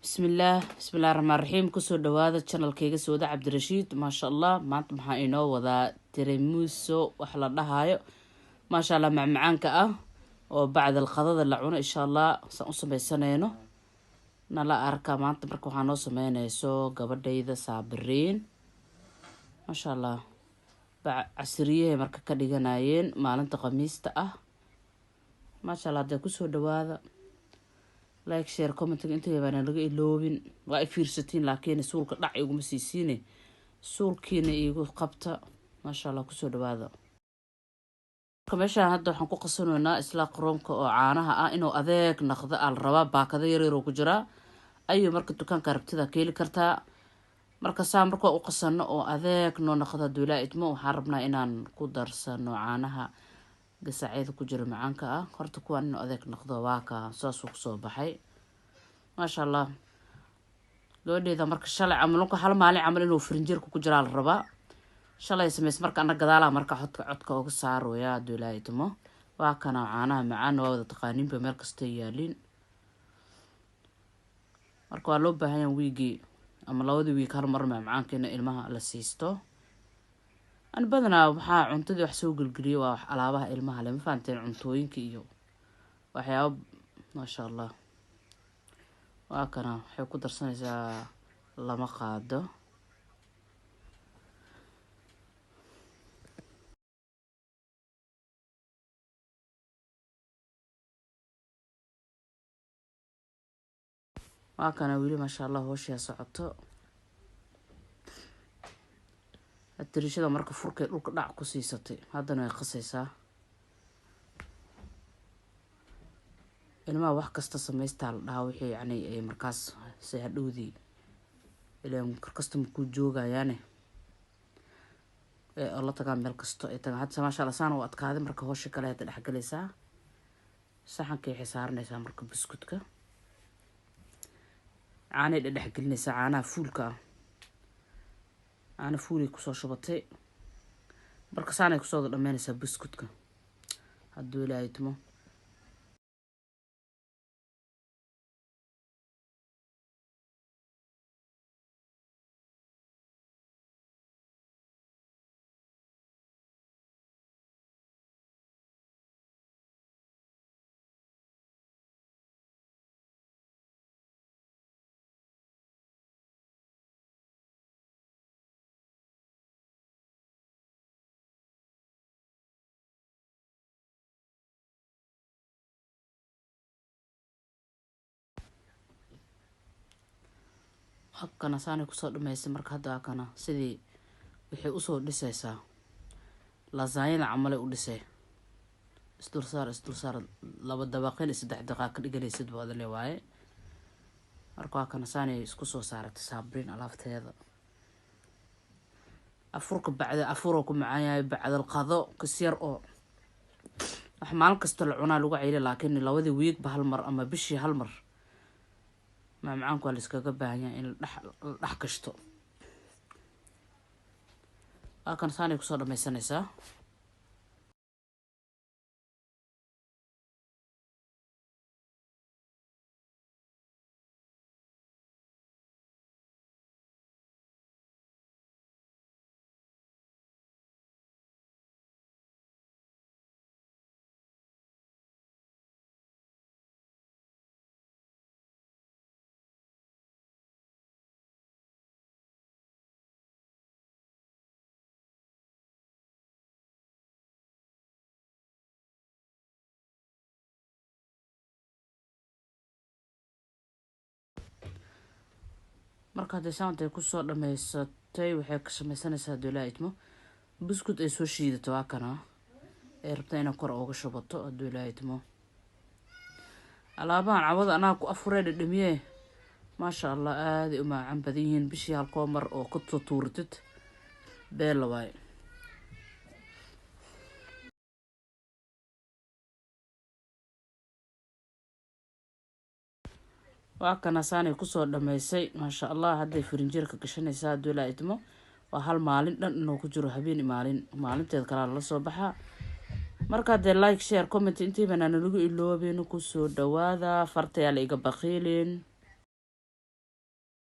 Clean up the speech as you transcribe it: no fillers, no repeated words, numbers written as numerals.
بسم الله الرحمن الرحيم كسو دواده channel kayga Sooda Cabdirashiid ma sha Allah maanta maxaa inoo wadaa tiramisu wax la dhahayo ma sha Allah macmacaanka ah oo bacda qadada la cuno insha Allah saan u sameeysanayno nala arka maanta marka waxaan noo sameeynayso gabadhayda Saabiriin ma sha Allah casriye marka ka dhiganayeen maalinta Khamiista ah ma sha Allah de kusoo dhawaada like share comment inta baan laga iloobin waa ay fiirsatiin laakiin suulka dhac iguma siisiine suulkiina igu qabta ma sha Allah kusoo dhawaada meeshaan hadda waxaan ku qasanaynaa isla qaroomka oo caanaha ah inuu adeeg noqdo al rabaa baakada yar yar oo ku jira ayu marka dukaanka rabtida ka heli kartaa marka saa marka u qasano oo adeeg noo noqdo duulaa idmo waxaan rabnaa inaan ku darsano caanaha gasaceeda ku jira macaanka ah horta kuwan inuu adeeg noqdo waa ka saas uu soo baxay ma sha Allah gabadheeda marka shalay amalku hal maalin amal inuu frinjeerka ku jira la rabaa shalay sameys marka anaga gadaala marka codka uga saaro yaa duulaa idmo waa kana caanaha macaan oo wada taqaaniin ba meel kasta yaalin marka waa loo baahan yahay wiigi ama labadii wiig hal mar macaankeena ilmaha la siisto أنا بدنا وحا عنتدي وحسوق القليو وعلابها إلمها لما فانتين عنتوين كيو وحياب ما شاء الله وكنا حيكون درسنا إذا لما قاده وكنا ويلي ما شاء الله وش يا صعبته التريشة مركب فرق لوك دع كسيستي هذا أنا قصيصة إنما واحد كستص ميستال هاوي يعني مركز سهلودي اللي مركز مكون جوجا يعني الله تقام بالقسط حتى ما شاء الله سانو وقت هذا مركب هوش كلاه الحق لسا صحن كي حسارنا سا مركب بسكوتك عاني اللي حق لنا ساعة فولكا أنا فولي كسر شبطي بركسانة كسر لما نسب بسكوتك هدول أيتمو habkana saanay kusoo dhameysay marka hadda kana sidii wixii u soo dhisaysaa lasaayna camal u dhisay isdulsaar laba dabaqin saddex daqiiqo ka dhiganaysid baad leeyahay marka kana saanay isku soo saaratay Saabiriin alaafteeda afurka bacda afuro ku macaayay bacda qado kasiyar oo wax maalin kasta la cunaa lagu ciilay laakiin labadii wiig ba hal mar ama bishii hal mar معاكم اللي سكاكا باهية إن الأحكشتو أكن ثاني كسر ميسانيسا marka deesaantay ku soo dhameysatay waxay ka samaysanaysaa duulaaytmo biscuit ay soo shiidato waa kana ee rabta inay kor uga shubato duulaaytmo alaabahan cawada anaa ku afuray dhadhamiye ma sha Allah aad u macaan badan yihiin bishii hal koomar oo ku tuurtid beel way waa kana saanay ku soo dhameysay ma sha Allah hadday frinjeerka gashanaysaa duulaa idmo waa hal maalin dhan inuu ku jiro habeen maalinteed kala la soo baxa marka de like share comment intii bana nagu iloobeen ku soo dhawaada farta yaa la iga baqiilin